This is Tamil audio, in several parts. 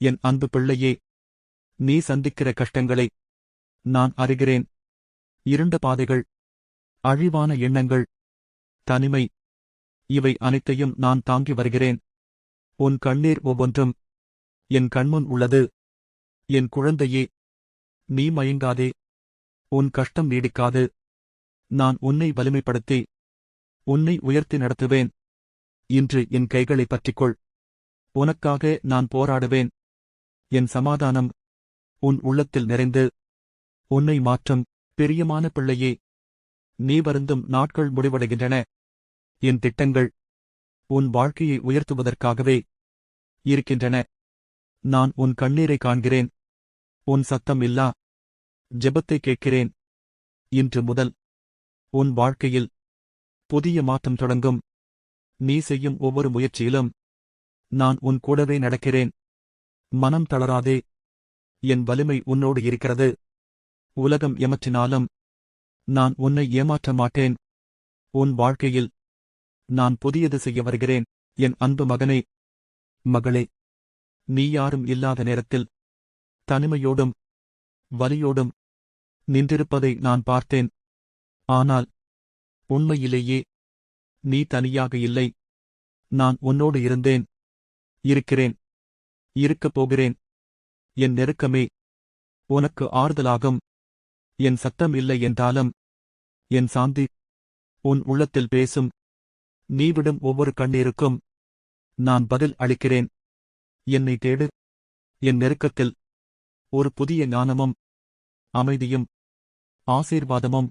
என் அன்பு பிள்ளையே, நீ சந்திக்கிற கஷ்டங்களை நான் அறிகிறேன். இருண்ட பாதைகள், அழிவான எண்ணங்கள், தனிமை, இவை அனைத்தையும் நான் தாங்கி வருகிறேன். உன் கண்ணீர் ஒவ்வொன்றும் என் கண்முன் உள்ளது. என் குழந்தையே, நீ மயங்காதே. உன் கஷ்டம் நீடிக்காது. நான் உன்னை வலிமைப்படுத்தி உன்னை உயர்த்தி நடத்துவேன். இன்று என் கைகளை பற்றிக்கொள். உனக்காக நான் போராடுவேன். என் சமாதானம் உன் உள்ளத்தில் நிறைந்து உன்னை மாற்றும். பிரியமான பிள்ளையே, நீ வருந்தும் நாட்கள் முடிவடைகின்றன. என் திட்டங்கள் உன் வாழ்க்கையை உயர்த்துவதற்காகவே இருக்கின்றன. நான் உன் கண்ணீரை காண்கிறேன். உன் சத்தம் இல்லா ஜெபத்தை கேட்கிறேன். இன்று முதல் உன் வாழ்க்கையில் புதிய மாற்றம் தொடங்கும். நீ செய்யும் ஒவ்வொரு முயற்சியிலும் நான் உன் கூடவே நடக்கிறேன். மனம் தளராதே. என் வலிமை உன்னோடு இருக்கிறது. உலகம் ஏமாற்றினாலும் நான் உன்னை ஏமாற்ற மாட்டேன். உன் வாழ்க்கையில் நான் புதியது செய்ய வருகிறேன். என் அன்பு மகனே, மகளே, நீ யாரும் இல்லாத நேரத்தில் தனிமையோடும் வலியோடும் நின்றிருப்பதை நான் பார்த்தேன். ஆனால் உண்மையிலேயே நீ தனியாக இல்லை. நான் உன்னோடு இருந்தேன், இருக்கிறேன், இருக்கப் போகிறேன். என் நெருக்கமே உனக்கு ஆறுதலாகும். என் சத்தம் இல்லை என்றாலும் என் சாந்தி உன் உள்ளத்தில் பேசும். நீ விடும் ஒவ்வொரு கண்ணீருக்கும் நான் பதில் அளிக்கிறேன். என்னை தேடு. என் நெருக்கத்தில் ஒரு புதிய ஞானமும் அமைதியும் ஆசீர்வாதமும்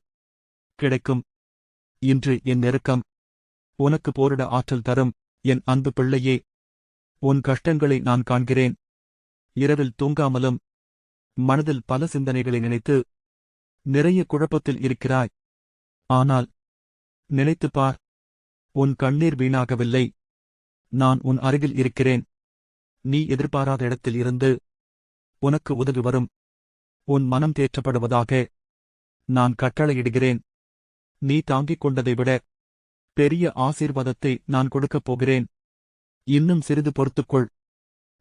கிடைக்கும். இன்று என் நெருக்கம் உனக்கு போரிட ஆற்றல் தரும். என் அன்பு பிள்ளையே, உன் கஷ்டங்களை நான் காண்கிறேன். இரவில் தூங்காமலும் மனதில் பல சிந்தனைகளை நினைத்து நிறைய குழப்பத்தில் இருக்கிறாய். ஆனால் நினைத்துப் பார், உன் கண்ணீர் வீணாகவில்லை. நான் உன் அருகில் இருக்கிறேன். நீ எதிர்பாராத இடத்தில் இருந்து உனக்கு உதவி வரும். உன் மனம் தேற்றப்படுவதாக நான் கட்டளையிடுகிறேன். நீ தாங்கிக் கொண்டதை விட பெரிய ஆசீர்வாதத்தை நான் கொடுக்கப் போகிறேன். இன்னும் சிறிது பொறுத்துக்கொள்.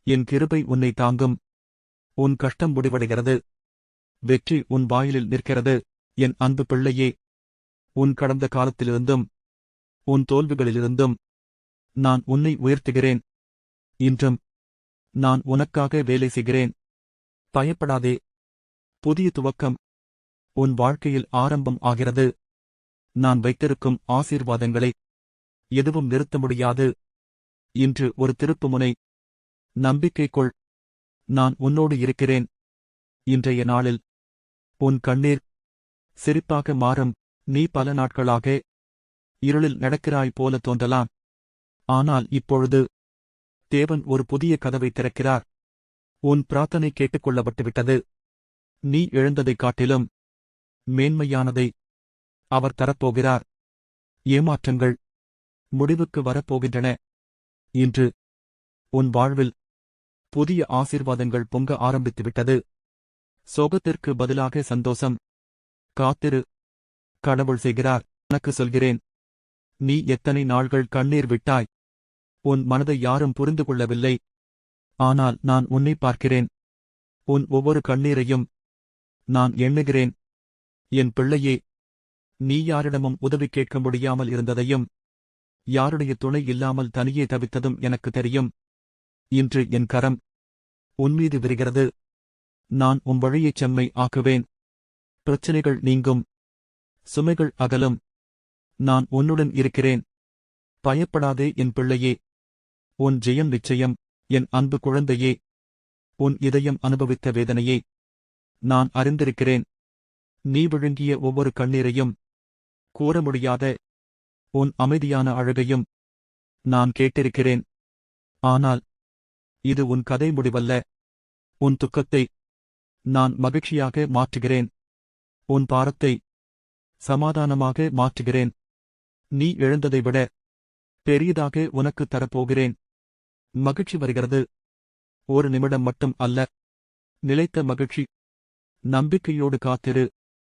என் கிருபை உன்னை தாங்கும். உன் கஷ்டம் முடிவடைகிறது. வெற்றி உன் வாயிலில் நிற்கிறது. என் அன்பு பிள்ளையே, உன் கடந்த காலத்திலிருந்தும் உன் தோல்விகளிலிருந்தும் நான் உன்னை உயர்த்துகிறேன். இன்றும் நான் உனக்காக வேலை செய்கிறேன். பயப்படாதே. புதிய துவக்கம் உன் வாழ்க்கையில் ஆரம்பம் ஆகிறது. நான் வைத்திருக்கும் ஆசீர்வாதங்களை எதுவும் நிறுத்த முடியாது. இன்று ஒரு திருப்புமுனை. நம்பிக்கை கொள். நான் உன்னோடு இருக்கிறேன். இன்றைய நாளில் உன் கண்ணீர் சிரிப்பாக மாறும். நீ பல நாட்களாக இருளில் நடக்கிறாய் போல தோன்றலாம். ஆனால் இப்பொழுது தேவன் ஒரு புதிய கதவை திறக்கிறார். உன் பிரார்த்தனை கேட்டுக்கொள்ளப்பட்டுவிட்டது. நீ இழந்ததைக் காட்டிலும் மேன்மையானதை அவர் தரப்போகிறார். ஏமாற்றங்கள் முடிவுக்கு வரப்போகின்றன. இன்று உன் வாழ்வில் புதிய ஆசீர்வாதங்கள் பொங்க ஆரம்பித்துவிட்டது. சோகத்திற்கு பதிலாக சந்தோஷம். காத்திரு. கடவுள் செய்கிறார். உனக்கு சொல்கிறேன், நீ எத்தனை நாள்கள் கண்ணீர் விட்டாய். உன் மனதை யாரும் புரிந்து கொள்ளவில்லை. ஆனால் நான் உன்னை பார்க்கிறேன். உன் ஒவ்வொரு கண்ணீரையும் நான் எண்ணுகிறேன். என் பிள்ளையே, நீ யாரிடமும் உதவி கேட்க முடியாமல் இருந்ததையும் யாருடைய துணை இல்லாமல் தனியே தவித்ததும் எனக்கு தெரியும். இன்று என் கரம் உன்மீது விரிகிறது. நான் உன் வழியைச் செம்மை ஆக்குவேன். பிரச்சனைகள் நீங்கும். சுமைகள் அகலும். நான் உன்னுடன் இருக்கிறேன். பயப்படாதே என் பிள்ளையே. உன் ஜெயம் நிச்சயம். என் அன்பு குழந்தையே, உன் இதயம் அனுபவித்த வேதனையே நான் அறிந்திருக்கிறேன். நீ விழுங்கிய ஒவ்வொரு கண்ணீரையும், கூற முடியாத உன் அமைதியான அழுகையும் நான் கேட்டிருக்கிறேன். ஆனால் இது உன் கதை முடிவல்ல. உன் துக்கத்தை நான் மகிழ்ச்சியாக மாற்றுகிறேன். உன் பாரத்தை சமாதானமாக மாற்றுகிறேன். நீ இழந்ததை விட பெரியதாக உனக்குத் தரப்போகிறேன். மகிழ்ச்சி வருகிறது. ஒரு நிமிடம் மட்டும் அல்ல, நிலைத்த மகிழ்ச்சி. நம்பிக்கையோடு காத்திரு.